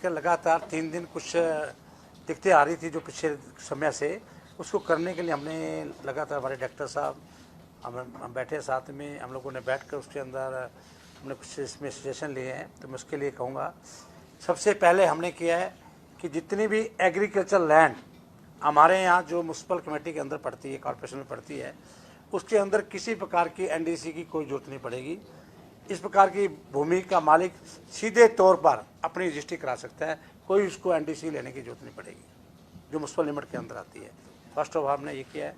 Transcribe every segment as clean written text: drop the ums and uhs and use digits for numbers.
लेकर लगातार 3 दिन कुछ दिक्कतें आ रही थी जो पिछले समय से, उसको करने के लिए हमने लगातार हमारे डॉक्टर साहब हम बैठे साथ में, हम लोगों ने बैठकर उसके अंदर हमने कुछ इसमें सजेशन लिए हैं। तो मैं उसके लिए कहूँगा, सबसे पहले हमने किया है कि जितनी भी एग्रीकल्चर लैंड हमारे यहाँ जो म्यूनसिपल कमेटी के अंदर पड़ती है, कॉर्पोरेशन में पड़ती है, उसके अंदर किसी प्रकार की एनडीसी की कोई जरूरत नहीं पड़ेगी। इस प्रकार की भूमि का मालिक सीधे तौर पर अपनी रजिस्ट्री करा सकता है, कोई उसको एनडीसी लेने की जरूरत नहीं पड़ेगी जो म्यूनसिपल लिमिट के अंदर आती है। फर्स्ट ऑफ ऑल हमने ये किया है।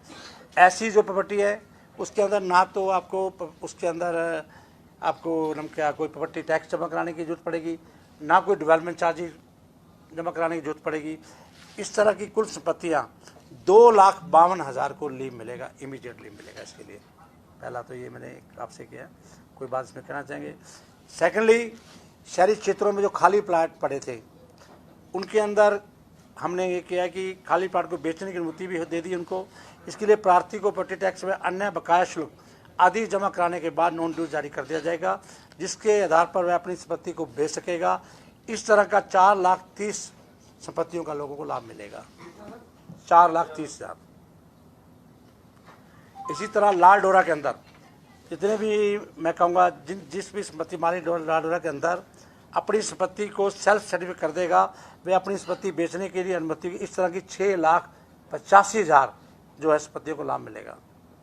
ऐसी जो प्रॉपर्टी है उसके अंदर ना तो आपको उसके अंदर आपको क्या कोई प्रॉपर्टी टैक्स जमा कराने की जरूरत पड़ेगी, ना कोई डेवलपमेंट चार्जेज जमा कराने की जरूरत पड़ेगी। इस तरह की कुल संपत्तियाँ 2,52,000 को लीव मिलेगा, इमीडिएट लीव मिलेगा। इसके लिए पहला तो ये मैंने आपसे किया। कोई बात इसमें कहना चाहेंगे? सेकेंडली, शहरी क्षेत्रों में जो खाली प्लाट पड़े थे उनके अंदर हमने ये किया कि खाली प्लाट को बेचने की अनुमति भी दे दी उनको। इसके लिए प्रार्थी को प्रॉपर्टी टैक्स में अन्य बकाया शुल्क आदि जमा कराने के बाद नॉन ड्यू जारी कर दिया जाएगा, जिसके आधार पर वह अपनी संपत्ति को बेच सकेगा। इस तरह का 4,30,000 संपत्तियों का लोगों को लाभ मिलेगा, 4,30,000। इसी तरह लाल डोरा के अंदर जितने भी मैं कहूँगा जिस भी संपत्ति मालिक लाल डोरा के अंदर अपनी संपत्ति को सेल्फ सर्टिफिकेट कर देगा, वे अपनी संपत्ति बेचने के लिए अनुमति, इस तरह की 6,85,000 जो है संपत्तियों को लाभ मिलेगा।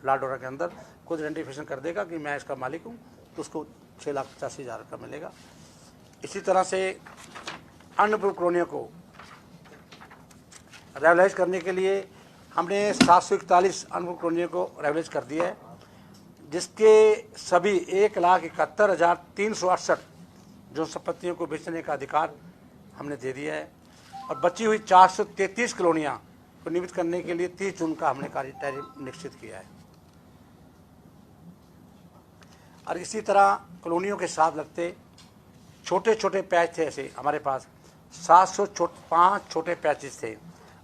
लाल डोरा के अंदर खुद आइडेंटिफिकेशन कर देगा कि मैं इसका मालिक हूँ, तो उसको 6,85,000 का मिलेगा। इसी तरह से अन्य कॉलोनियों को रेगुलाइज करने के लिए हमने 741 अन्य कॉलोनियों को रेगुलाइज कर दिया है, जिसके सभी 1,71,368 जो संपत्तियों को बेचने का अधिकार हमने दे दिया है। और बची हुई 433 कॉलोनियाँ को नियमित करने के लिए 30 जून का हमने कार्य निश्चित किया है। और इसी तरह कॉलोनियों के साथ लगते छोटे छोटे पैच थे, ऐसे हमारे पास 705 छोटे पैचेस थे,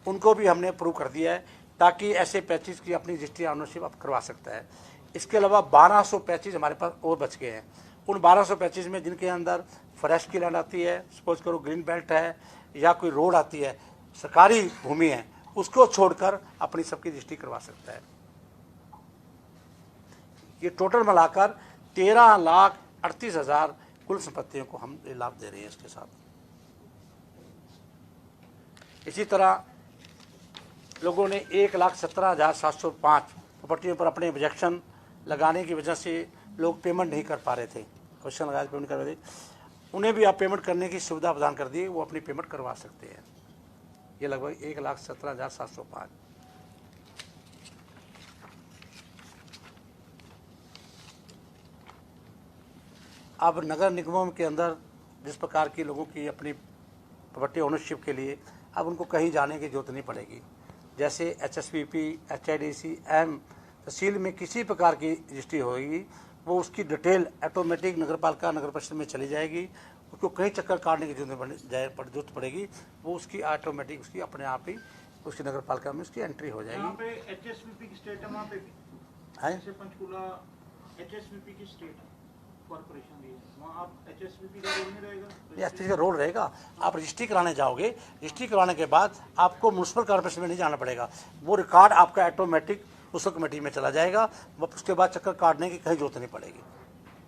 उनको भी हमने अप्रूव कर दिया है, ताकि ऐसे पैचेस की अपनी रजिस्ट्री ऑनरशिप आप करवा सकता है। इसके अलावा 1200 पैचेस हमारे पास और बच गए हैं। उन 1200 पैचेस में जिनके अंदर फॉरेस्ट की लैंड आती है, सपोज करो ग्रीन बेल्ट है या कोई रोड आती है, सरकारी भूमि है, उसको छोड़कर अपनी सबकी रजिस्ट्री करवा सकता है। ये टोटल मिलाकर 13,38,000 कुल संपत्तियों को हम लाभ दे रहे हैं इसके साथ। इसी तरह लोगों ने 1,17,705 प्रॉपर्टियों पर अपने ऑब्जेक्शन लगाने की वजह से लोग पेमेंट नहीं कर पा रहे थे, क्वेश्चन लगाए पेमेंट कर रहे थे, उन्हें भी आप पेमेंट करने की सुविधा प्रदान कर दी, वो अपनी पेमेंट करवा सकते हैं। ये लगभग 1,17,705। अब नगर निगमों के अंदर जिस प्रकार की लोगों की अपनी प्रॉपर्टी ओनरशिप के लिए अब उनको कहीं जाने की जरूरत नहीं पड़ेगी। जैसे HSPP, HIDC, तहसील में किसी प्रकार की रजिस्ट्री होगी, वो उसकी डिटेल ऑटोमेटिक नगरपालिका नगर परिषद में चली जाएगी, उसको कहीं चक्कर काटने की जरूरत पड़ेगी, वो उसकी ऑटोमेटिक उसकी अपने आप ही उसकी नगरपालिका में उसकी एंट्री हो जाएगी। HSPP की स्टेट है, वहाँ पे भी है पंचकूला HSPP की स्टेट है, कॉर्पोरेशन भी है, वहाँ आप HSPP का रोल नहीं रहेगा? HSPP का रोल रहेगा। आप रजिस्ट्री कराने जाओगे, रजिस्ट्री कराने के बाद आपको म्यूनसिपल कॉर्पोरेशन में नहीं जाना पड़ेगा, वो रिकॉर्ड आपका ऑटोमेटिक उस कमेटी में चला जाएगा, उसके बाद चक्कर काटने की कहीं जरूरत नहीं पड़ेगी।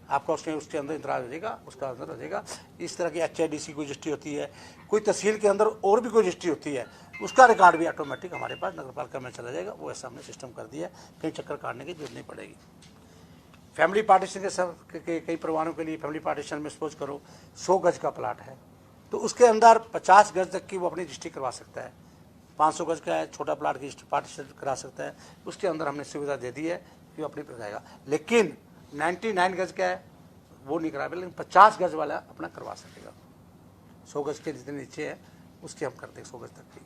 आपका उसके अंदर इंतराज हो जाएगा, उसका अंदर हो जाएगा। इस तरह की HIDC की रजिस्ट्री होती है, कोई तहसील के अंदर और भी कोई रजिस्ट्री होती है, उसका रिकॉर्ड भी ऑटोमेटिक हमारे पास नगरपालिका में चला जाएगा। वो ऐसा हमने सिस्टम कर दिया है, कहीं चक्कर काटने की जरूरत नहीं पड़ेगी। फैमिली पार्टीशन के सब कई परिवारों के लिए फैमिली पार्टीशन में सपोज करो 100 गज का प्लाट है, तो उसके अंदर 50 गज तक की वो अपनी रजिस्ट्री करवा सकता है। 500 गज का है छोटा प्लाट की पार्टीशन करा सकता है, उसके अंदर हमने सुविधा दे दी है कि वो अपनी कराएगा। लेकिन 99 गज का है वो नहीं करा, लेकिन 50 गज वाला अपना करवा सकेगा। 100 गज के जितने नीचे है उसके हम करते हैं 100 गज तक की।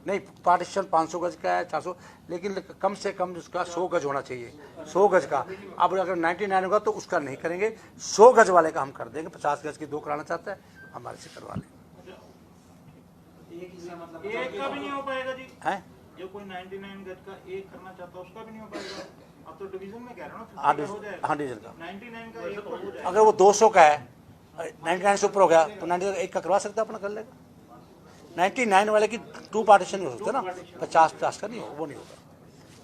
नहीं, पार्टीशन 500 गज का है, 400, लेकिन कम से कम उसका 100 गज होना चाहिए, 100 गज का। अब अगर 99 होगा तो उसका नहीं करेंगे, 100 गज वाले का हम कर देंगे। 50 गज की 2 कराना चाहता है हमारे से करवा लें। एक का भी नहीं हो पाएगा जी? है जो कोई 99 गज का एक करना चाहता है उसका भी नहीं हो पाएगा? अब तो डिवीजन में कह रहा हूँ हाँ 50 का हो जाएगा। हाँ डिवीजन का। 99 का एक तो हो जाएगा। अगर वो 200 का है, 99 से ऊपर हो गया तो 90 एक का करवा सकता है, अपना कर लेगा। 99 वाले की 2 पार्टीशन हो सकते हैं ना, 50 का नहीं होगा, वो नहीं होगा।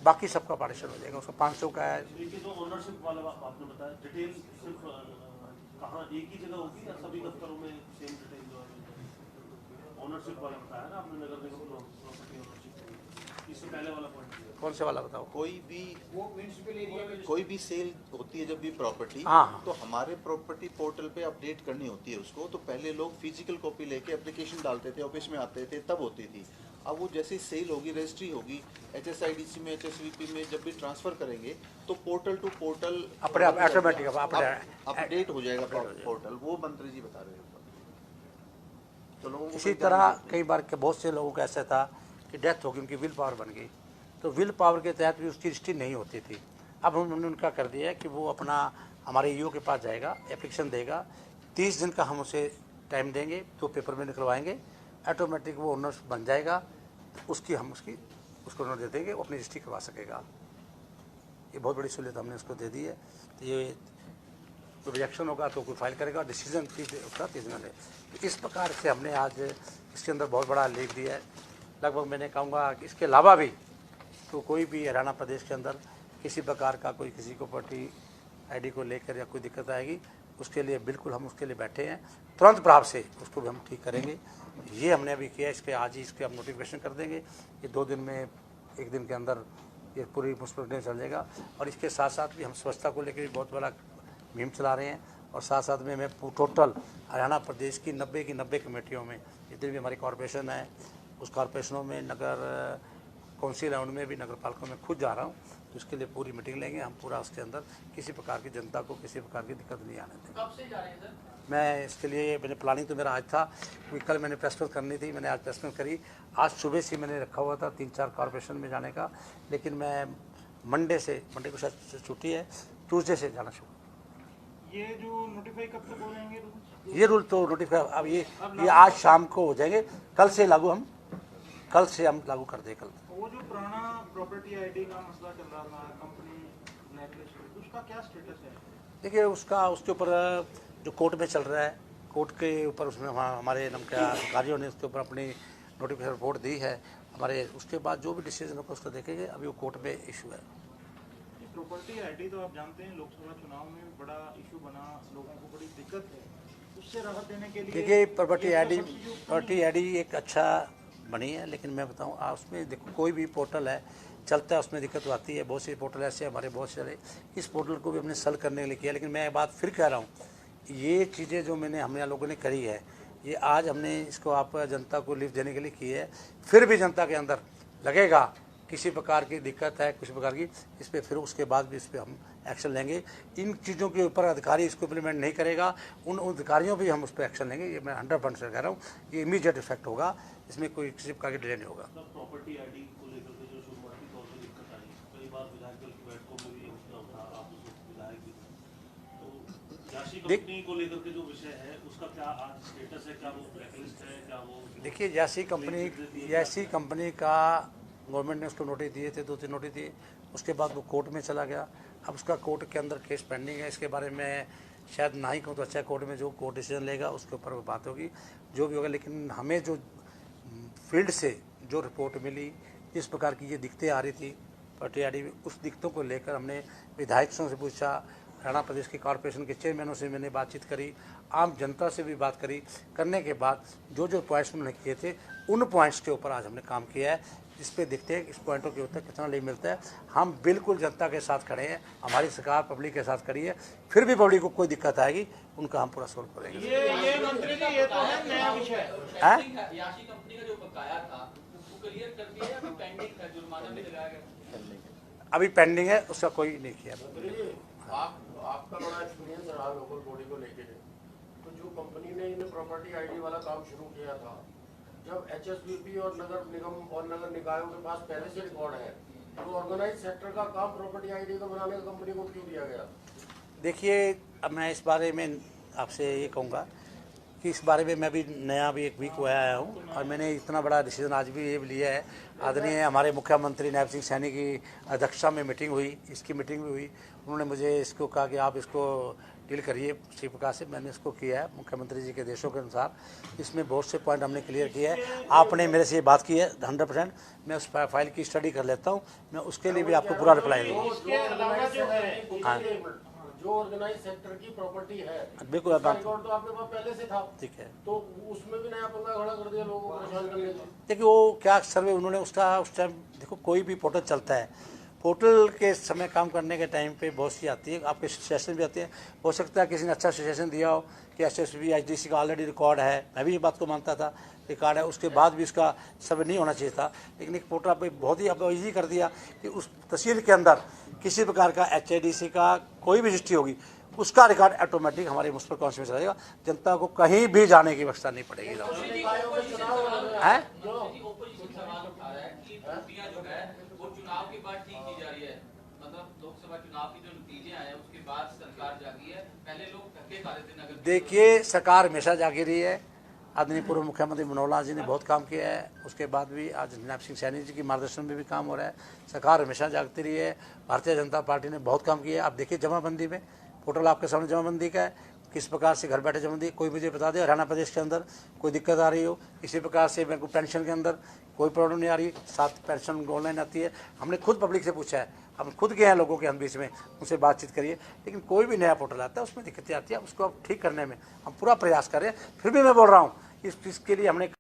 बाकी सबका पार्टीशन हो जाएगा। उसका 500 का है। देखिए जो ओनरशिप वाला आपने बताया, डिटेल सिर्फ कहाँ एक ही जगह होगी या सभी दफ्तरों में सेम डिटेल जो है ओनरशिप वाला बताया ना आपने, नगर निगम प्रॉपर्टी ओनरशिप, इससे पहले वाला पॉइंट कौन से वाला बताओ? कोई भी सेल होती है जब भी प्रॉपर्टी, हाँ। तो हमारे प्रॉपर्टी पोर्टल पे अपडेट करनी होती है उसको। तो पहले लोग फिजिकल कॉपी लेके एप्लीकेशन डालते थे, ऑफिस में आते थे, तब होती थी। अब वो जैसे सेल होगी, रजिस्ट्री होगी, HSIDC में, HSVP में जब भी ट्रांसफर करेंगे तो पोर्टल टू पोर्टल अपने आप ऑटोमेटिक अपडेट हो जाएगा पोर्टल। वो मंत्री जी बता रहे हैं। तो लोगों को इसी तरह कई बार के बहुत से लोगों का ऐसा था कि डेथ हो गई, उनकी विल पावर बन गई, तो विल पावर के तहत भी उसकी रजिस्ट्री नहीं होती थी। अब हमने उनका कर दिया है कि वो अपना हमारे ईओ के पास जाएगा, एप्लीकेशन देगा, 30 दिन का हम उसे टाइम देंगे, तो पेपर में निकलवाएंगे, ऑटोमेटिक वो ओनर बन जाएगा। उसकी हम उसको ओनर दे देंगे, वो अपनी रजिस्ट्री करवा सकेगा। ये बहुत बड़ी सहूलियत हमने उसको दे दी है। तो ये तो रिएक्शन होगा तो कोई फाइल करेगा, डिसीजन उसका 30 दिन है। तो इस प्रकार से हमने आज इसके अंदर बहुत बड़ा लिख दिया है। लगभग मैंने कहूँगा कि इसके अलावा भी तो कोई भी हरियाणा प्रदेश के अंदर किसी प्रकार का कोई किसी को प्रॉपर्टी आईडी को लेकर या कोई दिक्कत आएगी, उसके लिए बिल्कुल हम उसके लिए बैठे हैं। तुरंत प्रभाव से उसको भी हम ठीक करेंगे। ये हमने अभी किया, इसके आज ही इसके हम नोटिफिकेशन कर देंगे। ये 2 दिन में, 1 दिन के अंदर ये पूरी मुस्कुराहट चल जाएगा। और इसके साथ साथ भी हम स्वच्छता को लेकर भी बहुत बड़ा मुहिम चला रहे हैं। और साथ साथ में मैं टोटल हरियाणा प्रदेश की 90 कमेटियों में, जितनी भी हमारी कॉरपोरेशन है, उस कॉरपोरेशनों में, नगर काउंसिल राउंड में भी, नगर पालिका में खुद जा रहा हूँ। तो इसके लिए पूरी मीटिंग लेंगे हम। पूरा उसके अंदर किसी प्रकार की जनता को किसी प्रकार की दिक्कत नहीं आने देंगे। कब से जा रहे हैं सर? मैं इसके लिए मैंने प्लानिंग तो मेरा आज था, क्योंकि कल मैंने प्रेस कॉन्फ्रेंस करनी थी, मैंने आज प्रेस कॉन्फ्रेंस करी। आज सुबह से मैंने रखा हुआ था 3-4 कॉरपोरेशन में जाने का, लेकिन मैं मंडे को शायद छुट्टी है, ट्यूसडे से जाना शुरू। ये जो नोटिफाई कब तक हो जाएंगे रूल्स? ये रूल तो नोटिफाई अब ये आज शाम को हो जाएंगे। कल से हम लागू कर दें। कल वो जो पुराना प्रॉपर्टी आईडी का मसला चल रहा था, कंपनी ब्लैकलिस्ट, उसका क्या स्टेटस है? देखिए, उसके ऊपर जो कोर्ट में चल रहा है, कोर्ट के ऊपर उसमें हमारे अधिकारियों ने उसके ऊपर अपनी नोटिफिकेशन रिपोर्ट दी है हमारे। उसके बाद जो भी डिसीजन होगा उसको देखेंगे। अभी वो कोर्ट में इशू है। प्रॉपर्टी आईडी तो आप जानते हैं लोकसभा चुनाव में बड़ा इशू बना, लोगों को बड़ी दिक्कत है। उससे राहत देने के लिए देखिए, प्रॉपर्टी आईडी एक अच्छा बनी है, लेकिन मैं बताऊं उसमें देखो, कोई भी पोर्टल है चलता है, उसमें दिक्कत आती है। बहुत सी पोर्टल ऐसे हमारे बहुत सारे, इस पोर्टल को भी हमने सॉल्व करने के लिए किया। लेकिन मैं बात फिर कह रहा हूँ, ये चीज़ें जो हम लोगों ने करी है, ये आज हमने इसको आप जनता को लिफ्ट देने के लिए की है। फिर भी जनता के अंदर लगेगा किसी प्रकार की दिक्कत है, कुछ प्रकार की, इस पर फिर उसके बाद भी इस पर हम एक्शन लेंगे। इन चीज़ों के ऊपर अधिकारी इसको इम्प्लीमेंट नहीं करेगा, उन अधिकारियों भी हम उस पर एक्शन लेंगे। ये मैं 100% कह रहा हूँ, ये इमीडिएट इफेक्ट होगा, इसमें कोई किसी प्रकार की डिले नहीं होगा। प्रॉपर्टी आईडी को लेकर के जो शुरुआती तौर पर दिक्कत आई, कई बार विधायक दल की बैठकों में भी उसका उठा, आप उस विधायक भी, तो याशी कंपनी को लेकर के जो विषय है उसका क्या आज स्टेटस है? क्या वो ब्लैकलिस्ट है? क्या वो देखिए, यासी कंपनी का गवर्नमेंट ने उसको नोटिस दिए थे, 2-3 नोटिस दिए। उसके बाद वो कोर्ट में चला गया। अब उसका कोर्ट के अंदर केस पेंडिंग है। इसके बारे में शायद ना ही कहूँ तो अच्छा, कोर्ट में जो कोर्ट डिसीजन लेगा उसके ऊपर वो बात होगी, जो भी होगा। लेकिन हमें जो फील्ड से जो रिपोर्ट मिली, इस प्रकार की ये दिक्कतें आ रही थी प्रॉपर्टी आईडी में, उस दिक्कतों को लेकर हमने विधायकों से पूछा, हरियाणा प्रदेश के कॉरपोरेशन के चेयरमैनों से मैंने बातचीत करी, आम जनता से भी बात करी। करने के बाद जो पॉइंट्स उन्होंने किए थे, उन पॉइंट्स के ऊपर आज हमने काम किया है। इस पर देखते हैं इस पॉइंटों के उत्तर कितना नहीं मिलता है। हम बिल्कुल जनता के साथ खड़े हैं, हमारी सरकार पब्लिक के साथ खड़ी है। फिर भी पब्लिक को कोई दिक्कत आएगी, उनका हम पूरा सोल्व करेंगे। ये मंत्री जी, ये तो है नया विषय। याशी कंपनी का जो बकाया था वो क्लियर कर दिया या पेंडिंग है? जुर्माना भी लगाया गया? अभी पेंडिंग है, उसका कोई नहीं किया। आपका बड़ा एक्सपीरियंस रहा लोकल बॉडी को लेके, तो जो कंपनी ने इन प्रॉपर्टी आईडी वाला काम शुरू किया था, जब HSVP और नगर निगम और नगर निकायों के पास पहले से रिकॉर्ड है, तो ऑर्गेनाइज सेक्टर का काम प्रॉपर्टी आईडी को बनाने का कंपनी को क्यों दिया गया? देखिए, अब मैं इस बारे में आपसे ये कहूँगा, कि इस बारे में मैं भी नया भी एक वीक हुआ आया हूँ और मैंने इतना बड़ा डिसीजन आज भी ये लिया है। आदरणीय हमारे मुख्यमंत्री नायब सिंह सैनी की अध्यक्षता में मीटिंग हुई, इसकी मीटिंग भी हुई। उन्होंने मुझे इसको कहा कि आप इसको डील करिए श्री प्रकाश से। मैंने इसको किया है मुख्यमंत्री जी के देशों के अनुसार। इसमें बहुत से पॉइंट हमने क्लियर किए हैं। आपने मेरे से ये बात की है 100%, मैं उस फाइल की स्टडी कर लेता हूँ, मैं उसके लिए भी आपको पूरा रिप्लाई दूँगा। जो ऑर्गेनाइज सेक्टर की प्रॉपर्टी है, बिल्कुल रिकॉर्ड तो आपके पास पहले से था, ठीक है, तो उसमें भी नया पंगा खड़ा कर दिया लोगों को परेशान करने के लिए। देखिए वो क्या सर्वे उन्होंने उसका उस टाइम, देखो कोई भी पोर्टल चलता है, पोर्टल के समय काम करने के टाइम पे बहुत सी आती है, आपके सजेशन भी आते हैं। हो सकता है किसी ने अच्छा सजेशन दिया हो कि SSB HDC का ऑलरेडी रिकॉर्ड है, मैं भी ये बात को मानता था रिकॉर्ड है, उसके बाद भी उसका सर्वे नहीं होना चाहिए था। लेकिन एक पोर्टल आप बहुत ही आप ईजी कर दिया कि उस तहसील के अंदर किसी प्रकार का HIDC का कोई भी रजिस्ट्री होगी, उसका रिकॉर्ड ऑटोमेटिक हमारे म्युनिसिपल काउंसिल में चला जाएगा। जनता को कहीं भी जाने की व्यवस्था नहीं पड़ेगी। चुनाव के बाद ठीक की जा रही है, मतलब लोकसभा चुनाव के जो नतीजे आए उसके बाद सरकार जागी है। पहले लोग धक्के खा रहे थे नगर। देखिए सरकार हमेशा जागी रही है। आदरणीय पूर्व मुख्यमंत्री मनोहर लाल जी ने बहुत काम किया है, उसके बाद भी आज नायब सिंह सैनी जी की मार्गदर्शन में भी काम हो रहा है। सरकार हमेशा जागती रही है। भारतीय जनता पार्टी ने बहुत काम किया है। आप देखिए जमाबंदी में, पोर्टल आपके सामने जमाबंदी का है, किस प्रकार से घर बैठे जमाबंदी। कोई मुझे बता दे हरियाणा प्रदेश के अंदर कोई दिक्कत आ रही हो, इसी प्रकार से मेरे को पेंशन के अंदर कोई प्रॉब्लम नहीं आ रही, 7 पेंशन ऑनलाइन आती है। हमने खुद पब्लिक से पूछा है, हम खुद गए हैं लोगों के बीच में, उनसे बातचीत करिए। लेकिन कोई भी नया पोर्टल आता है उसमें दिक्कतें आती है, उसको अब ठीक करने में हम पूरा प्रयास कर रहे हैं। फिर भी मैं बोल रहा हूँ इस चीज़ के लिए हमने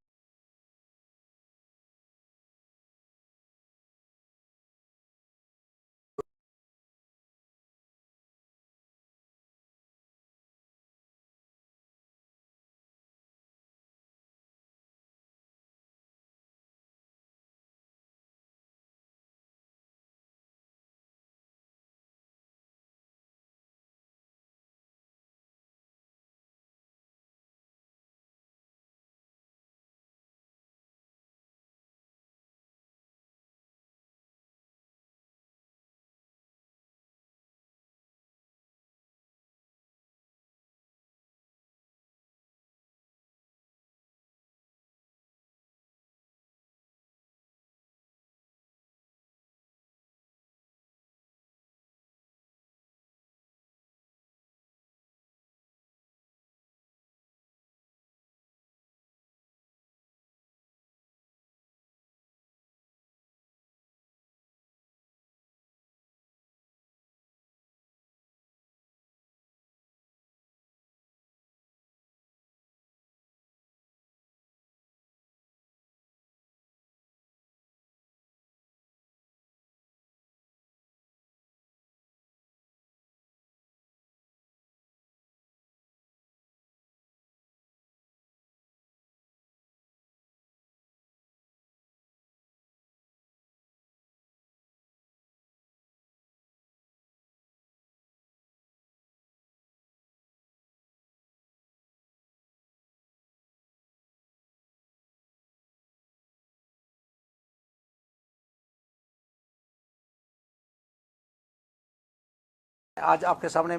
आज आपके सामने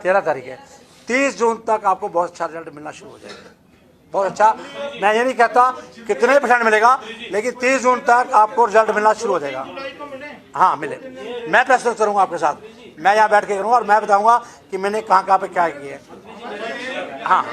13 तारीख है, 30 जून तक आपको बहुत अच्छा रिजल्ट मिलना शुरू हो जाएगा। बहुत अच्छा, मैं ये नहीं कहता कितने % मिलेगा, लेकिन 30 जून तक आपको रिजल्ट मिलना शुरू हो जाएगा। हाँ मिले, मैं प्रश्न करूँगा आपके साथ, मैं यहाँ बैठ के करूँगा और मैं बताऊँगा कि मैंने कहाँ पे क्या किया है। हाँ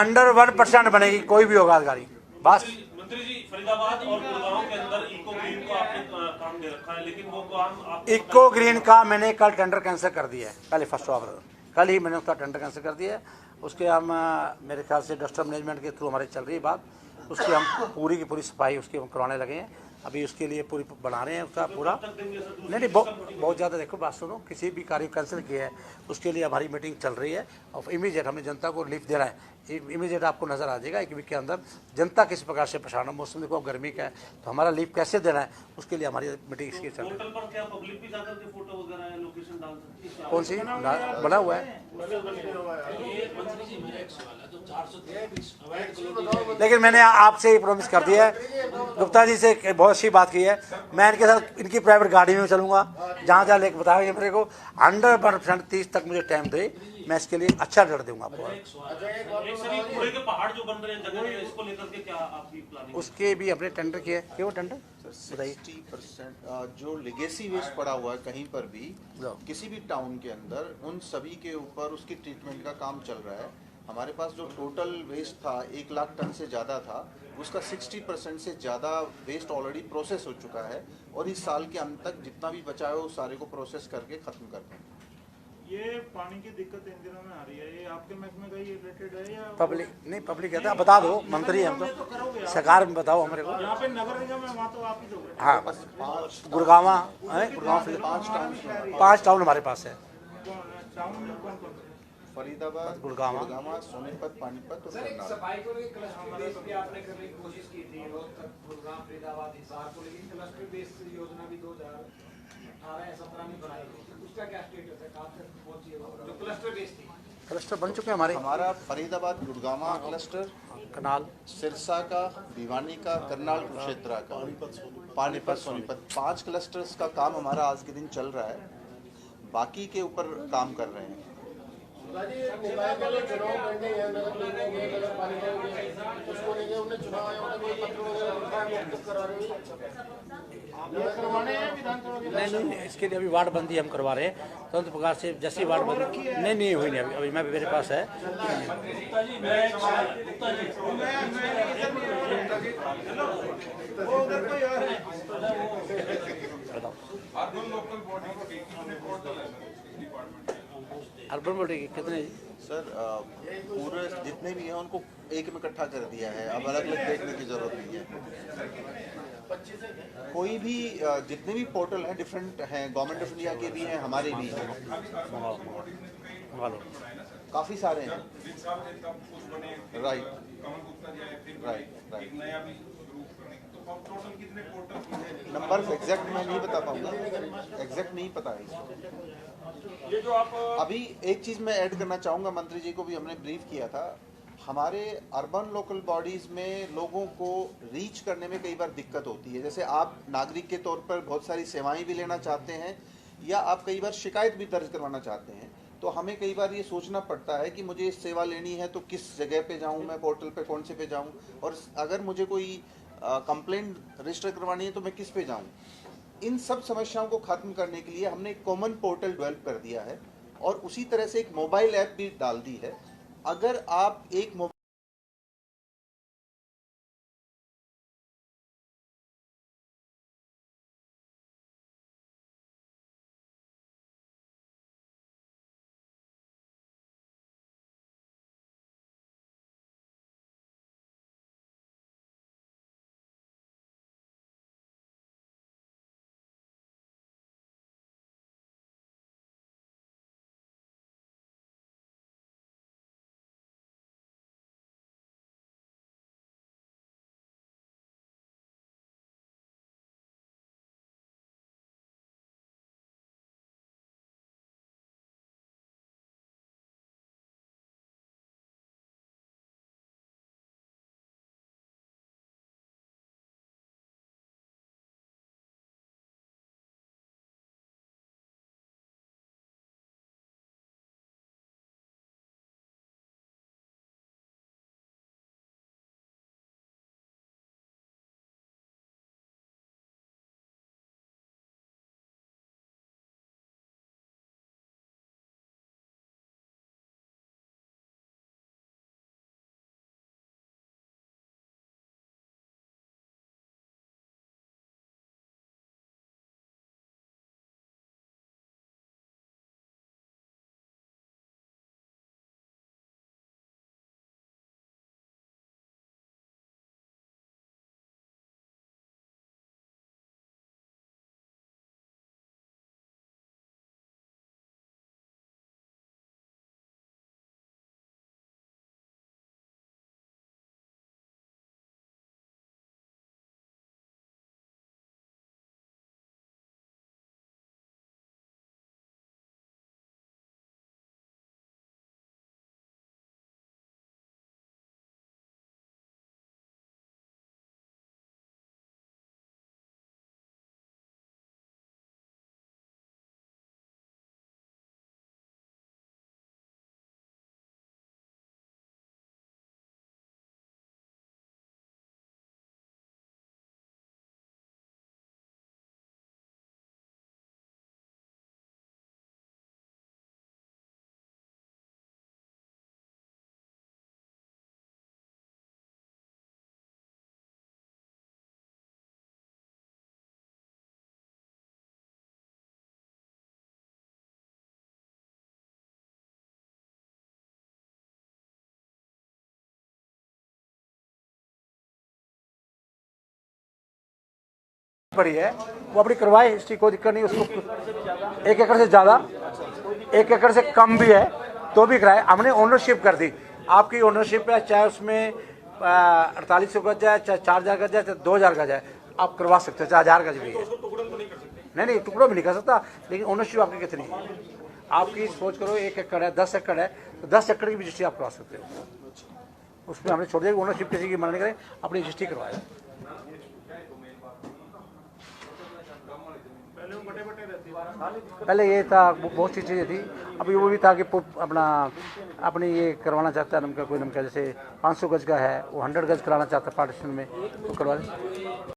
101% बनेगी, कोई भी होगा अधिकारी। बस मंत्री जी, फरीदाबाद और गुड़गांव के अंदर इको ग्रीन को आपने काम दे रखा है, लेकिन वो काम आप इको ग्रीन का मैंने कल टेंडर कैंसिल कर दिया है। पहले 1 अप्रैल कल ही मैंने उसका टेंडर कैंसिल कर दिया है। उसके हम मेरे ख्याल से डस्टर मैनेजमेंट के थ्रू हमारी चल रही है बात, उसकी हम पूरी की पूरी सफाई उसकी हम करवाने लगे हैं। अभी उसके लिए पूरी बना रहे हैं उसका पूरा। नहीं बहुत ज़्यादा, देखो बात सुनो, किसी भी कार्य कैंसिल किया है उसके लिए हमारी मीटिंग चल रही है और इमीडिएट हमें जनता को रिलीफ देना है। इमीडिएट आपको नज़र आ जाएगा 1 वीक के अंदर जनता किस प्रकार से परेशान है। मौसम देखो अब गर्मी का है, तो हमारा रिलीफ कैसे देना है उसके लिए हमारी मीटिंग इसकी चल रही है। पोर्टल पर क्या पब्लिक भी जाकर के फोटो वगैरह लोकेशन डाल सकती है? कौन सी बना हुआ है, लेकिन मैंने आपसे ही प्रॉमिस कर दिया है गुप्ता जी से बहुत अच्छी बात की है। मैं इनके साथ इनकी प्राइवेट गाड़ी में चलूँगा, जहाँ जहाँ लेकर बताया मेरे को 100% 30 तक मुझे टाइम दे, मैं इसके लिए अच्छा रिजल्ट दूंगा आपको। एक सर, ये कूड़े के पहाड़ जो बन रहे हैं जगह जगह, इसको लेकर के क्या आपकी प्लानिंग? उसके भी अपने टेंडर किए, क्यों टेंडर? 60% जो लेगेसी वेस्ट पड़ा हुआ है कहीं पर भी, किसी भी टाउन के अंदर, उन सभी के ऊपर उसकी ट्रीटमेंट का काम चल रहा है। हमारे पास जो टोटल वेस्ट था 1 लाख टन से ज़्यादा था, उसका 60% से ज़्यादा वेस्ट ऑलरेडी प्रोसेस हो चुका है और इस साल के अंत तक जितना भी बचा है उस सारे को प्रोसेस करके ख़त्म कर देंगे। ये पानी की दिक्कत इन दिनों में आ रही है, ये आपके महकमे का ही रिलेटेड है या पब्लिक नहीं, पब्लिक कहता है बता दो, मंत्री हम तो सरकार में बताओ हमारे को। यहाँ पे नगर निगम है वहाँ तो आप ही दोगे। हाँ बस गुड़गांव है, गुड़गांव 5 टाउन हमारे पास है। टाउन में कौन कौन से? फरीदाबाद, गुड़गांव, सोनीपत, पानीपत और सर, एक करनाल। सफाई को लेकर क्लस्टर बेस पे आपने करने की कोशिश की थी रोहतक, गुड़गांव, फरीदाबाद, हिसार को, लेकिन क्लस्टर बेस योजना भी 2018-17 में बनाई गई थी, उसका क्या स्टेटस है, कहाँ तक पहुंची है वो? जो क्लस्टर बेस थी। क्लस्टर बन चुके हैं हमारे, हमारा फरीदाबाद गुड़गामा क्लस्टर, कनाल, सिरसा का, भिवानी का, करनाल कुरुक्षेत्र का, पानीपत, सोनीपत, 5 क्लस्टर्स का काम हमारा आज के दिन चल रहा है। बाकी के ऊपर काम कर रहे हैं। निकाय के लिए चुनाव पेंडिंग है, नगर निगम के, नगर पालिका के, उसको लेके उन्हें चुनाव आयोग ने कोई पत्र वगैरह लिखा है, मुक्त करा रहे हैं। ये करवाने हैं विधानसभा के। नहीं, इसके लिए अभी वार्ड बंदी हम करवा रहे हैं तुरंत प्रकार से, जैसे ही वार्ड बंदी नहीं हुई नहीं, अभी मैं मेरे पास है। अर्बन बॉडी कितने? सर पूरे जितने भी हैं उनको एक में इकट्ठा कर दिया है, अब अलग अलग देखने की जरूरत नहीं है। कोई भी जितने भी पोर्टल हैं डिफरेंट हैं, गवर्नमेंट ऑफ इंडिया के भी हैं, हमारे भी हैं, काफ़ी सारे हैं। Right right right. Number exact मैं नहीं बता पाऊंगा, एग्जैक्ट नहीं पता है इसको। ये जो आप अभी एक चीज़ मैं ऐड करना चाहूँगा, मंत्री जी को भी हमने ब्रीफ किया था, हमारे अर्बन लोकल बॉडीज़ में लोगों को रीच करने में कई बार दिक्कत होती है। जैसे आप नागरिक के तौर पर बहुत सारी सेवाएं भी लेना चाहते हैं या आप कई बार शिकायत भी दर्ज करवाना चाहते हैं, तो हमें कई बार ये सोचना पड़ता है कि मुझे सेवा लेनी है तो किस जगह पे जाऊँ, मैं पोर्टल पे कौन से पे जाऊँ, और अगर मुझे कोई कंप्लेंट रजिस्टर करवानी है तो मैं किस पे जाऊँ। इन सब समस्याओं को खत्म करने के लिए हमने एक कॉमन पोर्टल डेवलप कर दिया है और उसी तरह से एक मोबाइल ऐप भी डाल दी है। अगर आप एक बड़ी है वो अपनी करवाए, हिस्ट्री कोई दिक्कत नहीं उसको। 1 एकड़ से ज़्यादा, 1 एकड़ से कम भी है तो भी कराए। हमने ओनरशिप कर दी, आपकी ओनरशिप है, चाहे उसमें 4800 गज है, चाहे 4000 गज है, चाहे 2000 गज है, आप करवा सकते हो, चाहे 1000 गज भी है। नहीं, टुकड़ों में नहीं कर सकता, लेकिन ओनरशिप आपकी कितनी है, आपकी सोच करो 1 एकड़ है, 10 एकड़ है, तो 10 एकड़ की भी रजिस्ट्री आप करवा सकते हो। उसमें हमने छोड़ दिया ओनरशिप किसी की मना नहीं करें, अपनी रजिस्ट्री करवाए। पहले ये था, बहुत सी चीज़ें थी, अभी वो भी था कि अपनी ये करवाना चाहता है नमका, कोई नमका जैसे 500 गज का है वो 100 गज कराना चाहता है पार्टीशन में, तो करवा दें।